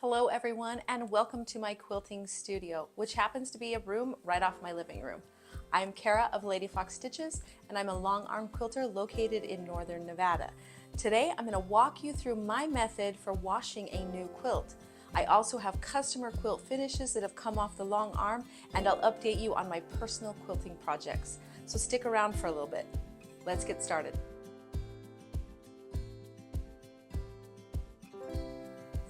Hello everyone, and welcome to my quilting studio, which happens to be a room right off my living room. I'm Kara of Lady Fox Stitches, and I'm a long arm quilter located in northern Nevada. Today I'm going to walk you through my method for washing a new quilt. I also have customer quilt finishes that have come off the long arm, and I'll update you on my personal quilting projects. So stick around for a little bit. Let's get started.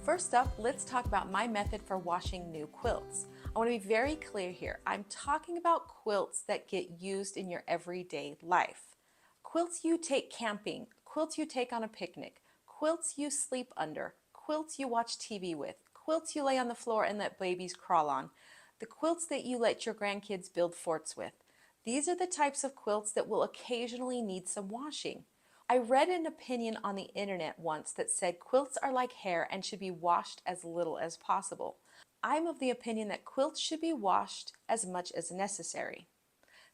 First up, let's talk about my method for washing new quilts. I want to be very clear here. I'm talking about quilts that get used in your everyday life. Quilts you take camping, quilts you take on a picnic, quilts you sleep under, quilts you watch TV with, quilts you lay on the floor and let babies crawl on, the quilts that you let your grandkids build forts with. These are the types of quilts that will occasionally need some washing. I read an opinion on the internet once that said quilts are like hair and should be washed as little as possible. I'm of the opinion that quilts should be washed as much as necessary.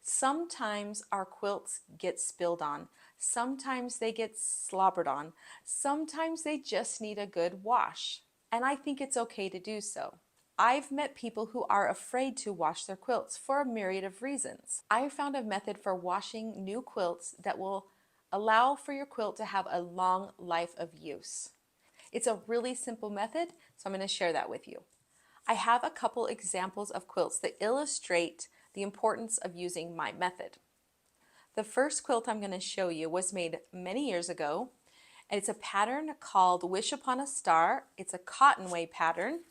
Sometimes our quilts get spilled on, sometimes they get slobbered on, sometimes they just need a good wash, and I think it's okay to do so. I've met people who are afraid to wash their quilts for a myriad of reasons. I found a method for washing new quilts that will allow for your quilt to have a long life of use. It's a really simple method, so I'm going to share that with you. I have a couple examples of quilts that illustrate the importance of using my method. The first quilt I'm going to show you was made many years ago, and it's a pattern called Wish Upon a Star. It's a cottonway pattern,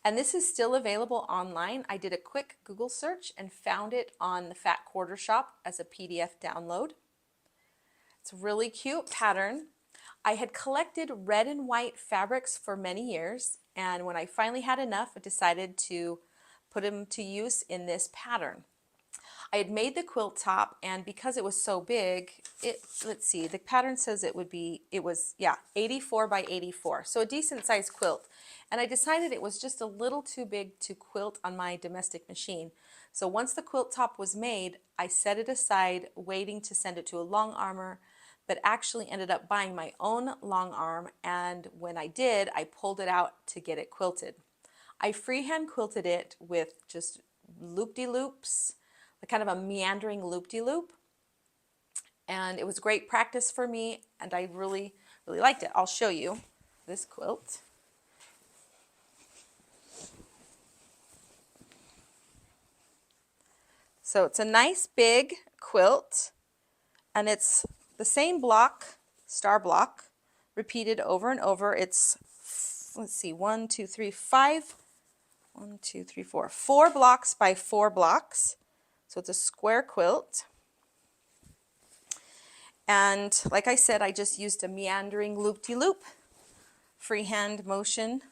and this is still available online. I did a quick Google search and found it on the Fat Quarter Shop as a PDF download. It's a really cute pattern. I had collected red and white fabrics for many years, and when I finally had enough, I decided to put them to use in this pattern. I had made the quilt top, and because it was so big, let's see, the pattern says it was 84 by 84, so a decent sized quilt. And I decided it was just a little too big to quilt on my domestic machine. So once the quilt top was made, I set it aside, waiting to send it to a long armer, but actually ended up buying my own long arm, and when I did, I pulled it out to get it quilted. I freehand quilted it with just loop-de-loops, kind of a meandering loop-de-loop, and it was great practice for me, and I really liked it. I'll show you this quilt. So it's a nice big quilt, and it's the same block, star block, repeated over and over. It's, let's see, 1, 2, 3, 5, 1, 2, 3, 4, 4 blocks by 4 blocks. So it's a square quilt. And like I said, I just used a meandering loop-de-loop, freehand motion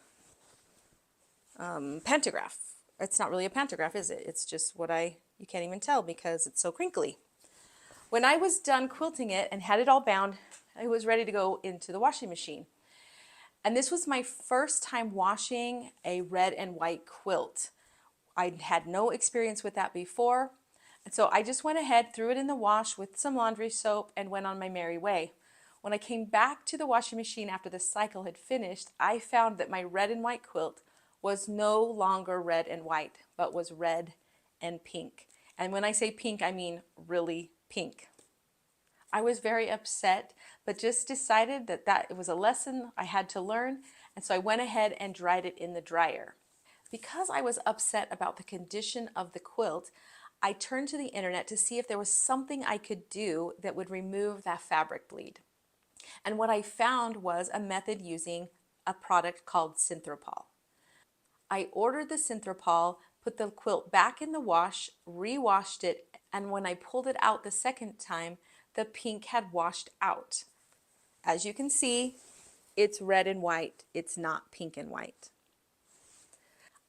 pantograph. It's not really a pantograph, is it? It's just you can't even tell because it's so crinkly. When I was done quilting it and had it all bound, I was ready to go into the washing machine. And this was my first time washing a red and white quilt. I had no experience with that before. And so I just went ahead, threw it in the wash with some laundry soap, and went on my merry way. When I came back to the washing machine after the cycle had finished, I found that my red and white quilt was no longer red and white, but was red and pink. And when I say pink, I mean really pink. I was very upset, but just decided that it was a lesson I had to learn, and so I went ahead and dried it in the dryer. Because I was upset about the condition of the quilt, I turned to the internet to see if there was something I could do that would remove that fabric bleed. And what I found was a method using a product called Synthropol. I ordered the Synthropol, put the quilt back in the wash, re-washed it, and when I pulled it out the second time, the pink had washed out. As you can see, it's red and white. It's not pink and white.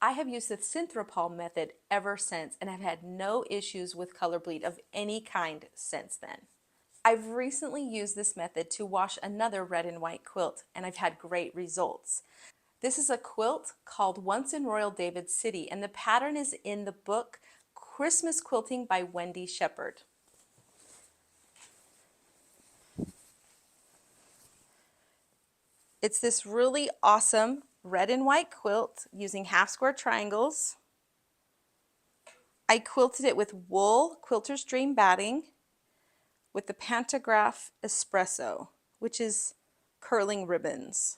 I have used the Synthropol method ever since and have had no issues with color bleed of any kind since then. I've recently used this method to wash another red and white quilt, and I've had great results. This is a quilt called Once in Royal David City, and the pattern is in the book Christmas Quilting by Wendy Shepard. It's this really awesome red and white quilt using half square triangles. I quilted it with wool Quilter's Dream batting with the Pantograph Espresso, which is curling ribbons.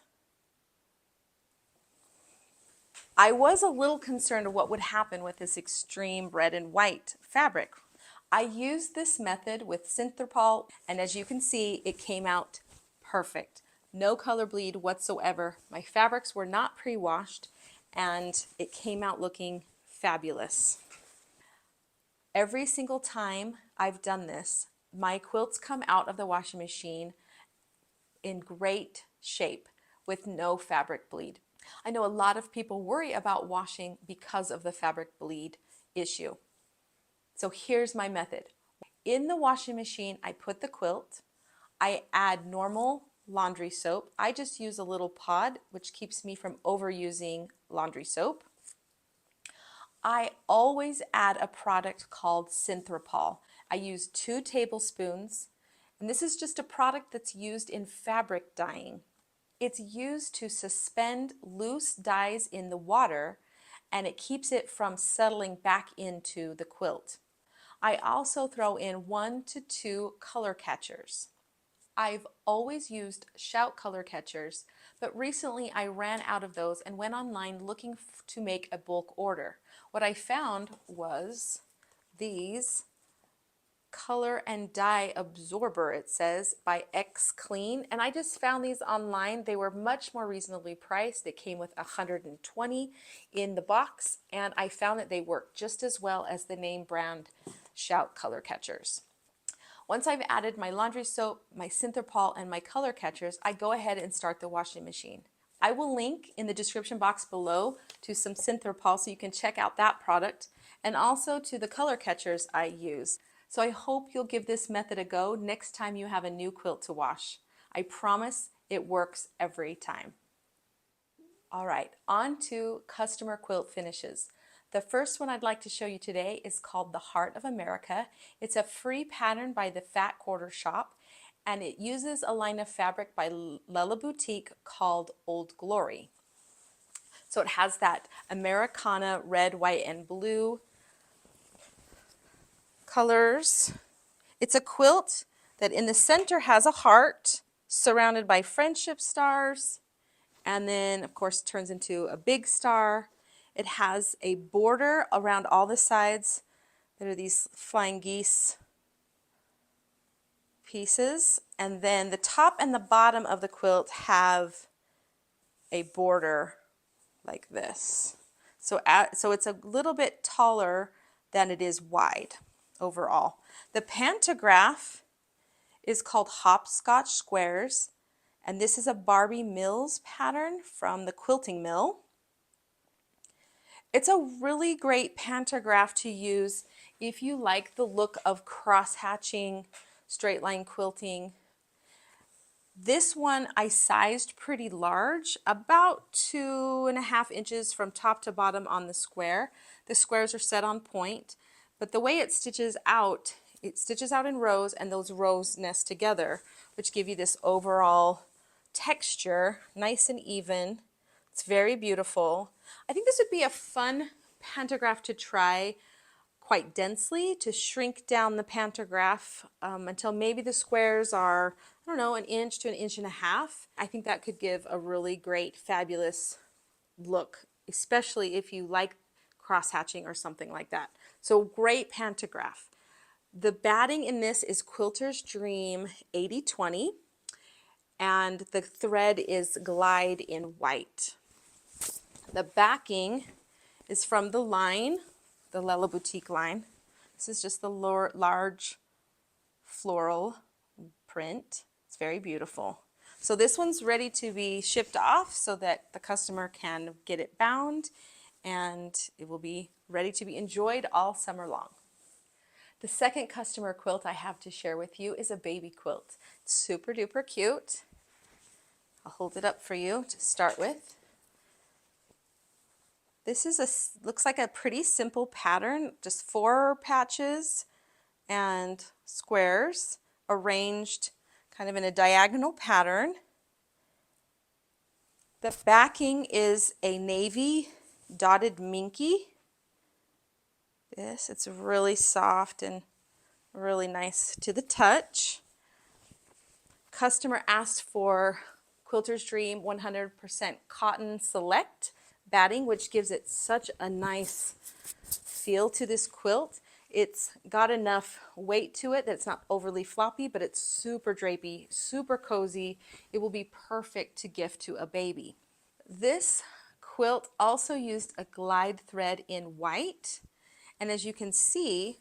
I was a little concerned of what would happen with this extreme red and white fabric. I used this method with Synthropol, and as you can see, it came out perfect. No color bleed whatsoever. My fabrics were not pre-washed, and it came out looking fabulous. Every single time I've done this, my quilts come out of the washing machine in great shape with no fabric bleed. I know a lot of people worry about washing because of the fabric bleed issue. So here's my method. In the washing machine, I put the quilt, I add normal laundry soap. I just use a little pod, which keeps me from overusing laundry soap. I always add a product called Synthropol. I use 2 tablespoons, and this is just a product that's used in fabric dyeing. It's used to suspend loose dyes in the water, and it keeps it from settling back into the quilt. I also throw in 1 to 2 color catchers. I've always used Shout color catchers, but recently I ran out of those and went online looking to make a bulk order. What I found was these color and dye absorber, it says, by X Clean, and I just found these online. They were much more reasonably priced. They came with 120 in the box, and I found that they work just as well as the name brand Shout color catchers. Once I've added my laundry soap, my Synthropol, and my color catchers, I go ahead and start the washing machine. I will link in the description box below to some Synthropol so you can check out that product, and also to the color catchers I use. So I hope you'll give this method a go next time you have a new quilt to wash. I promise it works every time. All right, on to customer quilt finishes. The first one I'd like to show you today is called The Heart of America. It's a free pattern by the Fat Quarter Shop, and it uses a line of fabric by Lella Boutique called Old Glory. So it has that Americana red, white, and blue colors. It's a quilt that in the center has a heart surrounded by friendship stars, and then of course turns into a big star. It has a border around all the sides that are these flying geese pieces, and then the top and the bottom of the quilt have a border like this. So it's a little bit taller than it is wide overall. The pantograph is called Hopscotch Squares, and this is a Barbie Mills pattern from the Quilting Mill. It's a really great pantograph to use if you like the look of cross-hatching, straight line quilting. This one I sized pretty large, about 2.5 inches from top to bottom on the square. The squares are set on point, but the way it stitches out in rows, and those rows nest together, which give you this overall texture, nice and even. It's very beautiful. I think this would be a fun pantograph to try quite densely, to shrink down the pantograph until maybe the squares are, I don't know, 1 inch to 1.5 inches. I think that could give a really great, fabulous look, especially if you like cross-hatching or something like that. So great pantograph. The batting in this is Quilter's Dream 80/20, and the thread is Glide in white. The backing is from the line, the Lella Boutique line. This is just the large floral print. It's very beautiful. So this one's ready to be shipped off so that the customer can get it bound, and it will be ready to be enjoyed all summer long. The second customer quilt I have to share with you is a baby quilt. It's super duper cute. I'll hold it up for you to start with. This is looks like a pretty simple pattern, just 4 patches and squares arranged kind of in a diagonal pattern. The backing is a navy dotted minky. It's really soft and really nice to the touch. Customer asked for Quilter's Dream 100% cotton select batting, which gives it such a nice feel to this quilt. It's got enough weight to it that it's not overly floppy, but it's super drapey, super cozy. It will be perfect to gift to a baby. This quilt also used a glide thread in white. And as you can see,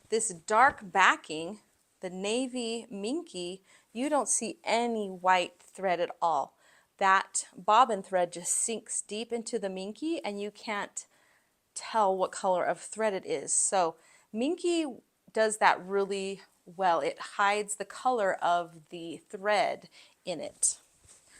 this dark backing, the navy minky, you don't see any white thread at all. That bobbin thread just sinks deep into the minky and you can't tell what color of thread it is. So minky does that really well. It hides the color of the thread in it.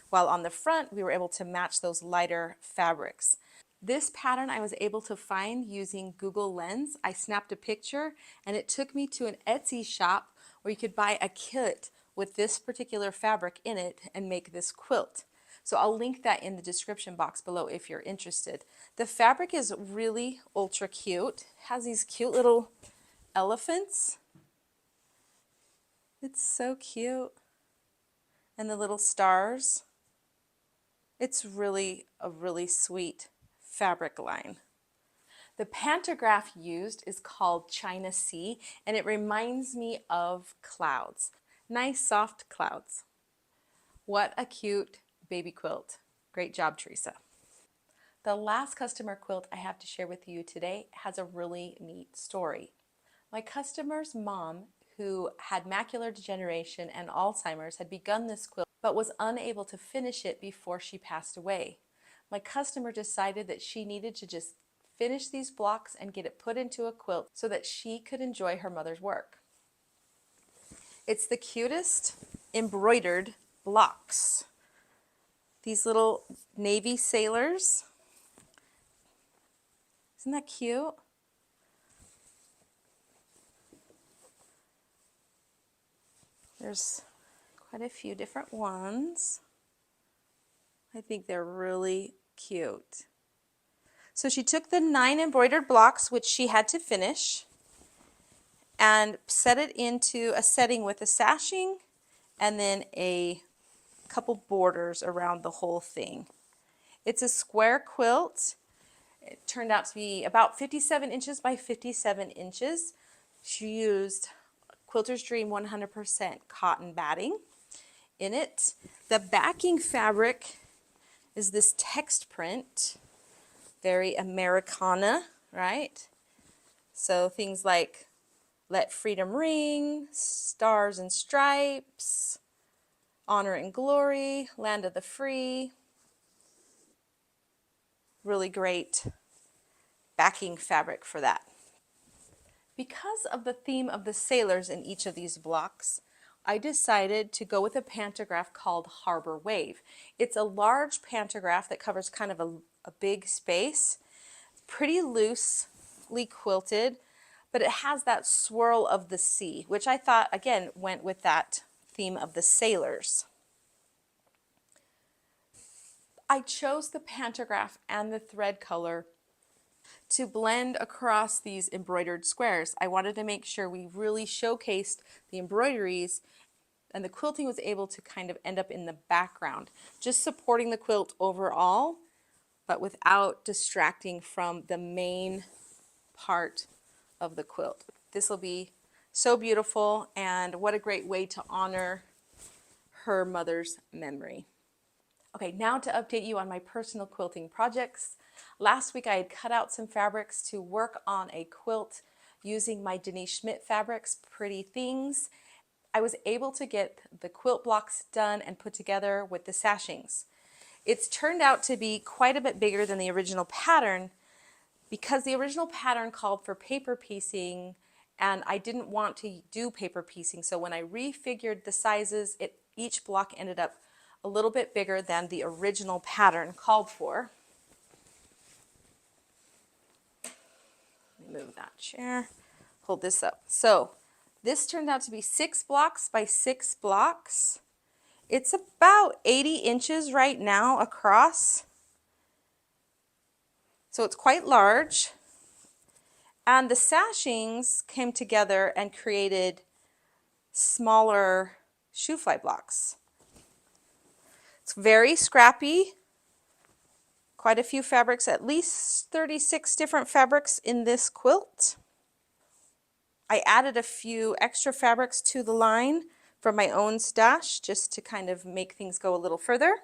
While on the front, we were able to match those lighter fabrics. This pattern I was able to find using Google Lens. I snapped a picture and it took me to an Etsy shop where you could buy a kit with this particular fabric in it and make this quilt. So I'll link that in the description box below if you're interested. The fabric is really ultra cute. It has these cute little elephants. It's so cute. And the little stars. It's really a really sweet fabric line. The pantograph used is called China Sea, and it reminds me of clouds. Nice soft clouds. What a cute baby quilt. Great job, Teresa. The last customer quilt I have to share with you today has a really neat story. My customer's mom, who had macular degeneration and Alzheimer's, had begun this quilt but was unable to finish it before she passed away. My customer decided that she needed to just finish these blocks and get it put into a quilt so that she could enjoy her mother's work. It's the cutest embroidered blocks. These little navy sailors. Isn't that cute? There's quite a few different ones. I think they're really cute. So she took the 9 embroidered blocks, which she had to finish, and set it into a setting with a sashing and then a couple borders around the whole thing. It's a square quilt. It turned out to be about 57 inches by 57 inches. She used Quilter's Dream 100% cotton batting in it. The backing fabric is this text print, very Americana, right? So things like Let Freedom Ring, Stars and Stripes, Honor and Glory, Land of the Free. Really great backing fabric for that. Because of the theme of the sailors in each of these blocks, I decided to go with a pantograph called Harbor Wave. It's a large pantograph that covers kind of a big space, pretty loosely quilted, but it has that swirl of the sea, which I thought, again, went with that theme of the sailors. I chose the pantograph and the thread color to blend across these embroidered squares. I wanted to make sure we really showcased the embroideries and the quilting was able to kind of end up in the background, just supporting the quilt overall, but without distracting from the main part of the quilt. This will be so beautiful, and what a great way to honor her mother's memory. Okay, now to update you on my personal quilting projects. Last week I had cut out some fabrics to work on a quilt using my Denise Schmidt fabrics, Pretty Things. I was able to get the quilt blocks done and put together with the sashings. It's turned out to be quite a bit bigger than the original pattern because the original pattern called for paper piecing and I didn't want to do paper piecing. So when I refigured the sizes, each block ended up a little bit bigger than the original pattern called for. Let me move that chair, hold this up. So this turned out to be 6 blocks by 6 blocks. It's about 80 inches right now across, so it's quite large. And the sashings came together and created smaller shoe fly blocks. It's very scrappy. Quite a few fabrics, at least 36 different fabrics in this quilt. I added a few extra fabrics to the line from my own stash just to kind of make things go a little further.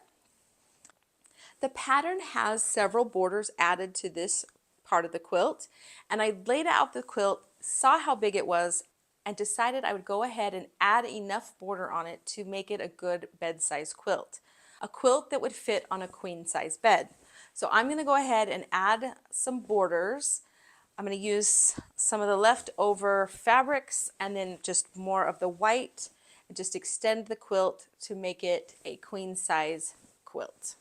The pattern has several borders added to this part of the quilt, and I laid out the quilt, saw how big it was, and decided I would go ahead and add enough border on it to make it a good bed-size quilt. A quilt that would fit on a queen-size bed. So I'm going to go ahead and add some borders. I'm going to use some of the leftover fabrics and then just more of the white and just extend the quilt to make it a queen-size quilt.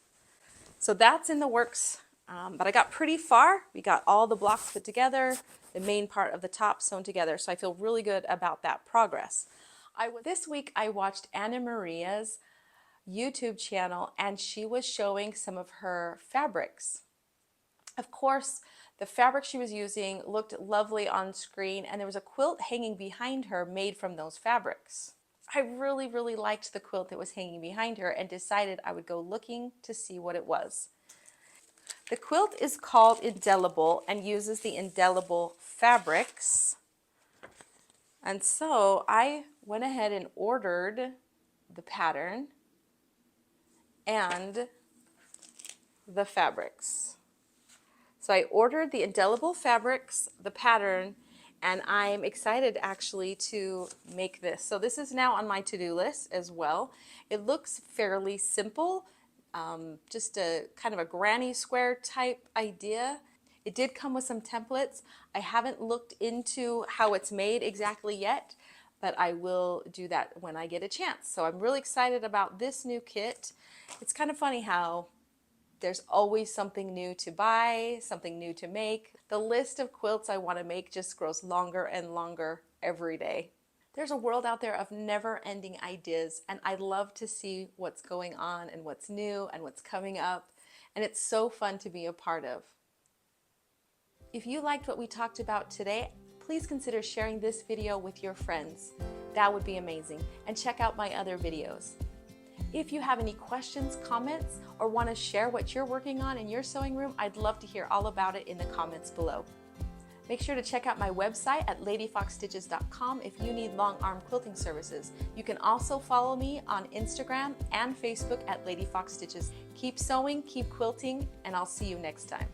So that's in the works, but I got pretty far. We got all the blocks put together, the main part of the top sewn together, so I feel really good about that progress. This week I watched Anna Maria's YouTube channel, and she was showing some of her fabrics. Of course, the fabric she was using looked lovely on screen, and there was a quilt hanging behind her made from those fabrics. I really liked the quilt that was hanging behind her and decided I would go looking to see what it was. The quilt is called Indelible and uses the indelible fabrics. And so I went ahead and ordered the pattern and the fabrics. So I ordered the indelible fabrics, the pattern, and I'm excited actually to make this. So this is now on my to-do list as well. It looks fairly simple, just a kind of a granny square type idea. It did come with some templates. I haven't looked into how it's made exactly yet, but I will do that when I get a chance. So I'm really excited about this new kit. It's kind of funny how there's always something new to buy, something new to make. The list of quilts I want to make just grows longer and longer every day. There's a world out there of never-ending ideas, and I love to see what's going on and what's new and what's coming up, and it's so fun to be a part of. If you liked what we talked about today, please consider sharing this video with your friends. That would be amazing. And check out my other videos. If you have any questions, comments, or want to share what you're working on in your sewing room, I'd love to hear all about it in the comments below. Make sure to check out my website at ladyfoxstitches.com if you need long arm quilting services. You can also follow me on Instagram and Facebook at Lady Fox Stitches. Keep sewing, keep quilting, and I'll see you next time.